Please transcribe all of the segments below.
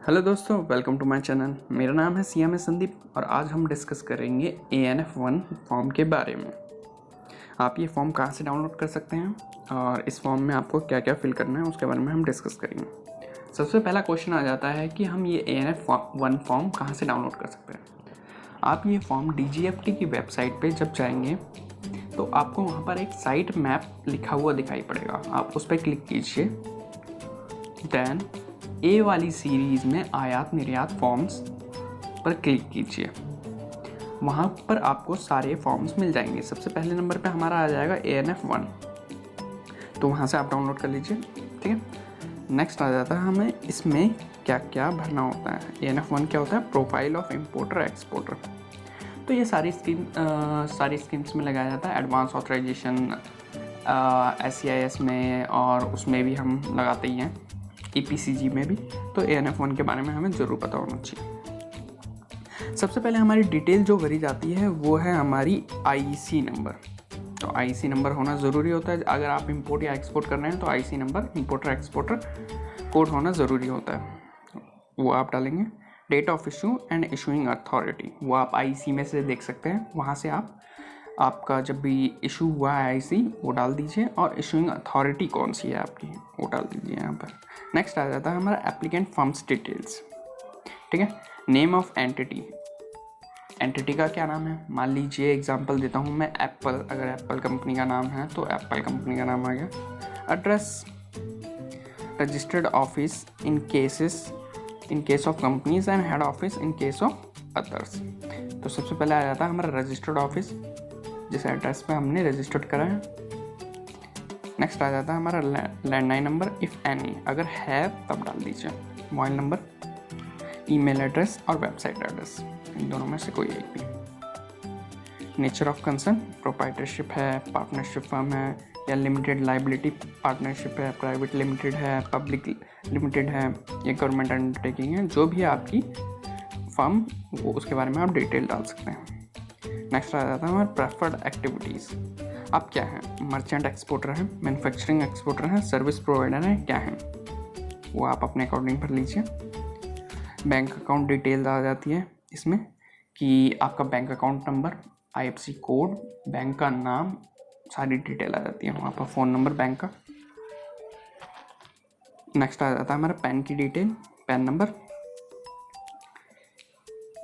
Hello दोस्तों, welcome to my channel. मेरा नाम है CMS संदीप और आज हम डिस्कस करेंगे ANF1 फॉर्म के बारे में। आप ये फॉर्म कहाँ से डाउनलोड कर सकते हैं और इस फॉर्म में आपको क्या क्या फिल करना है उसके बारे में हम डिस्कस करेंगे। सबसे पहला क्वेश्चन आ जाता है कि हम ये ANF1 फॉर्म कहाँ से डाउनलोड कर सकते हैं। आप ये फॉर्म DGFT की वेबसाइट पर जब जाएंगे तो आपको वहाँ पर एक साइट मैप लिखा हुआ दिखाई पड़ेगा। आप उस पर क्लिक कीजिए। देन ए वाली सीरीज़ में आयात निर्यात फॉर्म्स पर क्लिक कीजिए। वहाँ पर आपको सारे फॉर्म्स मिल जाएंगे। सबसे पहले नंबर पे हमारा आ जाएगा ANF1, तो वहाँ से आप डाउनलोड कर लीजिए। ठीक है, नेक्स्ट आ जाता है हमें इसमें क्या क्या भरना होता है। ANF1 क्या होता है? Profile of importer exporter. तो ये सारी स्कीम्स में लगाया जाता है। एडवांस ऑथराइजेशन SCIS में, और उसमें भी हम लगाते ही हैं, EPCG में भी। तो ANF1 के बारे में हमें ज़रूर पता होना चाहिए। सबसे पहले हमारी डिटेल जो भरी जाती है वो है हमारी IC नंबर। तो IC नंबर होना ज़रूरी होता है। अगर आप इंपोर्ट या एक्सपोर्ट कर रहे हैं तो IC number, importer exporter code होना ज़रूरी होता है, वो आप डालेंगे। Date of issue and issuing authority, वो आप IC में से देख सकते हैं। वहाँ से आपका जब भी इशू हुआ है IC वो डाल दीजिए, और इशूइंग अथॉरिटी कौन सी है आपकी वो डाल दीजिए यहाँ पर। नेक्स्ट आ जाता है हमारा एप्लीकेंट फर्म्स डिटेल्स। ठीक है, नेम ऑफ एंटिटी, एंटिटी का क्या नाम है। मान लीजिए एग्जांपल देता हूँ मैं, एप्पल। अगर एप्पल कंपनी का नाम है तो एप्पल कंपनी का नाम आ गया। Address, registered office in case of companies and head office in case of others. तो सबसे पहले आ जाता है हमारा रजिस्टर्ड ऑफिस, जिस एड्रेस पे हमने रजिस्टर्ड करा है। नेक्स्ट आ जाता है हमारा लैंडलाइन नंबर, इफ़ एनी, अगर है तब डाल दीजिए। मोबाइल नंबर, ईमेल एड्रेस और वेबसाइट एड्रेस, इन दोनों में से कोई एक भी। नेचर ऑफ कंसर्न, प्रोप्राइटरशिप है, पार्टनरशिप फर्म है, या लिमिटेड लाइबिलिटी पार्टनरशिप है, प्राइवेट लिमिटेड है, पब्लिक लिमिटेड है, या गवर्नमेंट अंडरटेकिंग है। जो भी है आपकी फर्म वो उसके बारे में आप डिटेल डाल सकते हैं। नेक्स्ट आ जाता है हमारे प्रेफर्ड एक्टिविटीज़। आप क्या हैं? मर्चेंट एक्सपोर्टर हैं, मैन्युफैक्चरिंग एक्सपोर्टर हैं, सर्विस प्रोवाइडर हैं, क्या हैं वो आप अपने अकॉर्डिंग भर लीजिए। बैंक अकाउंट डिटेल आ जाती है इसमें कि आपका bank account number, IFSC code, bank का नाम, सारी डिटेल आ जाती है वहाँ पर, फ़ोन नंबर बैंक का। नेक्स्ट आ जाता है हमारा पैन की डिटेल, पैन नंबर।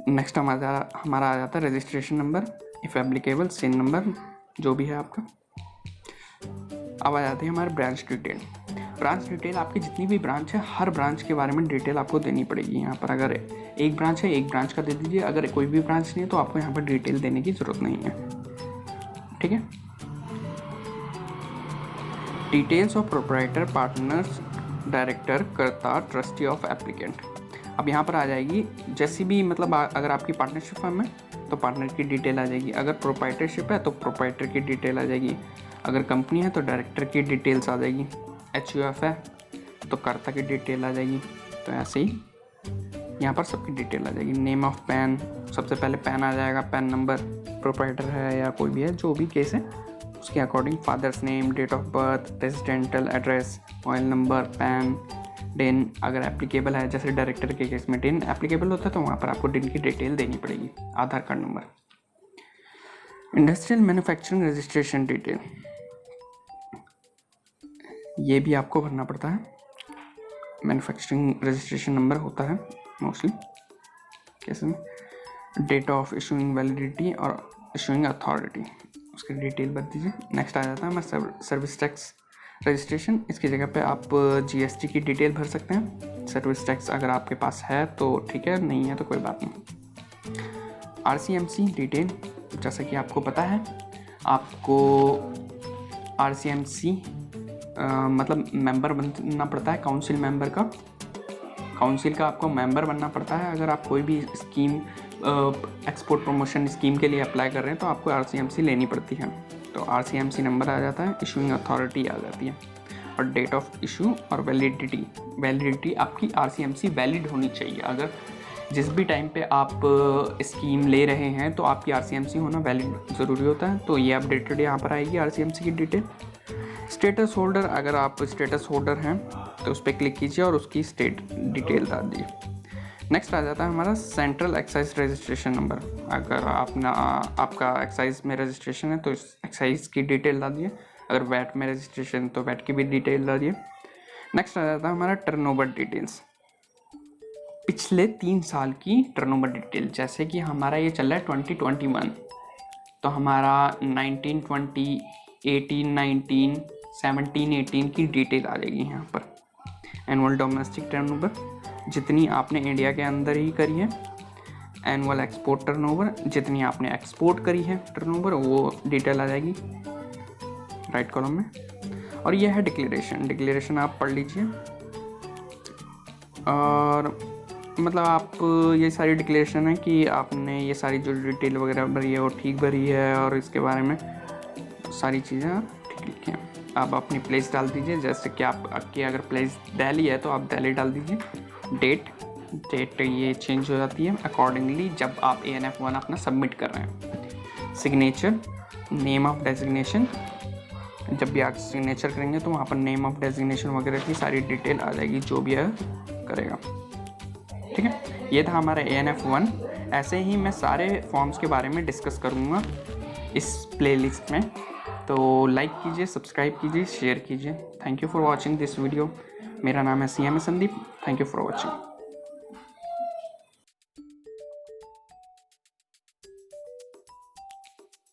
नेक्स्ट हमारा आ जाता है registration number, if applicable, CIN number, जो भी है आपका। अब आ जाती है हमारे ब्रांच डिटेल। ब्रांच डिटेल, आपकी जितनी भी ब्रांच है हर ब्रांच के बारे में डिटेल आपको देनी पड़ेगी यहाँ पर। अगर एक ब्रांच है एक ब्रांच का दे दीजिए, अगर कोई भी ब्रांच नहीं है तो आपको यहाँ पर डिटेल देने की ज़रूरत नहीं है। ठीक है, details of proprietor, partners, director, कर्ता, ट्रस्टी ऑफ एप्लीकेंट। अब यहाँ पर आ जाएगी जैसी भी, मतलब अगर आपकी पार्टनरशिप फर्म है तो पार्टनर की डिटेल आ जाएगी, अगर प्रोप्राइटरशिप है तो प्रोप्राइटर की डिटेल आ जाएगी, अगर कंपनी है तो डायरेक्टर की डिटेल्स आ जाएगी, HUF है तो कर्ता की डिटेल आ जाएगी। तो ऐसे ही यहाँ पर सबकी डिटेल आ जाएगी। नेम ऑफ पैन, सबसे पहले पैन आ जाएगा, पैन नंबर, प्रोप्राइटर है या कोई भी है, जो भी केस है उसके according. Father's name, date of birth, residential address, mobile number, PAN, DIN अगर एप्लीकेबल है, जैसे डायरेक्टर के केस में डेन एप्लीकेबल होता है तो वहाँ पर आपको डेन की डिटेल देनी पड़ेगी। Aadhaar card number, industrial manufacturing registration detail, ये भी आपको भरना पड़ता है। मैन्युफैक्चरिंग रजिस्ट्रेशन नंबर होता है मोस्टली केस में। डेट ऑफ इशूइंग वैलिडिटी और इशूइंग अथॉरिटी, उसकी डिटेल भर दीजिए। नेक्स्ट आ जाता है हमारा सर्विस टैक्स रजिस्ट्रेशन। इसकी जगह पे आप GST की डिटेल भर सकते हैं। सर्विस टैक्स अगर आपके पास है तो ठीक है, नहीं है तो कोई बात नहीं। RCMC डिटेल, जैसा कि आपको पता है, आपको RCMC मतलब मेंबर बनना पड़ता है, काउंसिल मेंबर का, काउंसिल का आपको मेंबर बनना पड़ता है। अगर आप कोई भी स्कीम, एक्सपोर्ट प्रमोशन स्कीम के लिए अप्लाई कर रहे हैं तो आपको RCMC लेनी पड़ती है। तो RCMC नंबर आ जाता है, इशूइंग अथॉरिटी आ जाती है, और डेट ऑफ इशू और वैलिडिटी आपकी RCMC वैलिड होनी चाहिए। अगर जिस भी टाइम पे आप स्कीम ले रहे हैं तो आपकी RCMC होना वैलिड ज़रूरी होता है। तो ये अपडेटेड यहाँ पर आएगी RCMC की डिटेल। स्टेटस होल्डर, अगर आप स्टेटस होल्डर हैं तो उस पर क्लिक कीजिए और उसकी स्टेट डिटेल डाल दीजिए। नेक्स्ट आ जाता है हमारा सेंट्रल एक्साइज रजिस्ट्रेशन नंबर। अगर आपका एक्साइज में रजिस्ट्रेशन है तो इस एक्साइज की डिटेल डालिए, अगर वैट में रजिस्ट्रेशन तो वैट की भी डिटेल डालिए। नेक्स्ट आ जाता है हमारा टर्नओवर डिटेल्स, पिछले 3 साल की टर्नओवर डिटेल। जैसे कि हमारा ये चल रहा है 2021, तो हमारा 1920, 18-19, 17-18 की डिटेल आ जाएगी यहाँ पर। एनुअल डोमेस्टिक टर्नओवर जितनी आपने इंडिया के अंदर ही करी है, एनुअल एक्सपोर्ट टर्नओवर जितनी आपने एक्सपोर्ट करी है टर्नओवर, वो डिटेल आ जाएगी राइट कॉलम में। और ये है डिक्लेरेशन आप पढ़ लीजिए, और मतलब आप ये सारी डिक्लेरेशन है कि आपने ये सारी जो डिटेल वगैरह भरी है वो ठीक भरी है, और इसके बारे में सारी चीज़ें आप ठीक लिखी हैं। आप अपनी प्लेस डाल दीजिए, जैसे कि आपकी अगर प्लेस दिल्ली है तो आप दिल्ली डाल दीजिए। डेट ये चेंज हो जाती है अकॉर्डिंगली जब आप ANF1 अपना सबमिट कर रहे हैं। सिग्नेचर, नेम ऑफ डेजिग्नेशन, जब भी आप सिग्नेचर करेंगे तो वहाँ पर नेम ऑफ डेजिग्नेशन वगैरह की सारी डिटेल आ जाएगी जो भी है करेगा। ठीक है, ये था हमारा ANF1। ऐसे ही मैं सारे फॉर्म्स के बारे में डिस्कस करूँगा इस प्लेलिस्ट में, तो लाइक कीजिए, सब्सक्राइब कीजिए, शेयर कीजिए। Thank you for watching this video. मेरा नाम है CMA Sandeep. Thank you for watching.